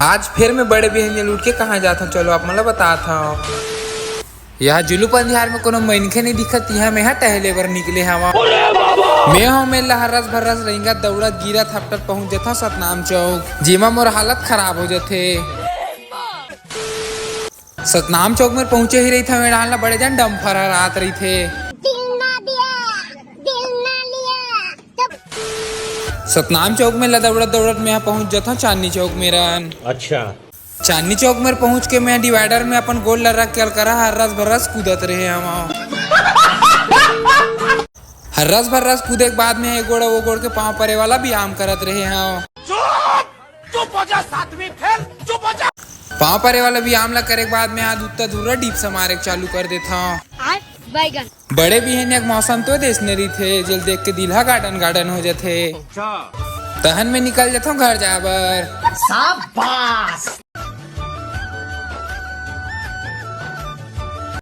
आज फिर मैं बड़े बिहनिया लूट के कहाँ जाता हूँ, चलो आप मतलब बताता हूँ। यहाँ जुलू पंदिहार में कोनो मनखे नहीं दिखत, यहाँ में टहले बर निकले हवा। मैं हूँ मैं लहरस भरस रहेंगा दौड़त गिरत हफ्तत पहुँच जाता सतनाम चौक, जेमा मोर हालत खराब हो जाते। सतनाम चौक में पहुंचे ही रही था, मैं डालना बड़े जन डम्फर रात रही थे। सतनाम चौक में दौड़त दौड़त मैं यहाँ पहुंच जाता हूँ चांदनी चौक में रन। अच्छा, चांदनी चौक में पहुंच के मैं डिवाइडर में अपन गोल रख के करा हर्रस भर्रस कूदत रहे हम। हर्रस भर्रस कूदे के बाद में एक गोड़ वो गोड़ के पाँव परे वाला व्यायाम करत रहे हम। पाँव परे वाला व्यायाम ला करे के बाद में हाथ उत्तर दूर डीप से मारे चालू कर देता हूँ। बड़े बिहनिया मौसम तो देखने रही थे, जल देख के दिल्हा गार्डन गार्डन हो जाते। तहन में निकल जाता हूँ घर जाबर।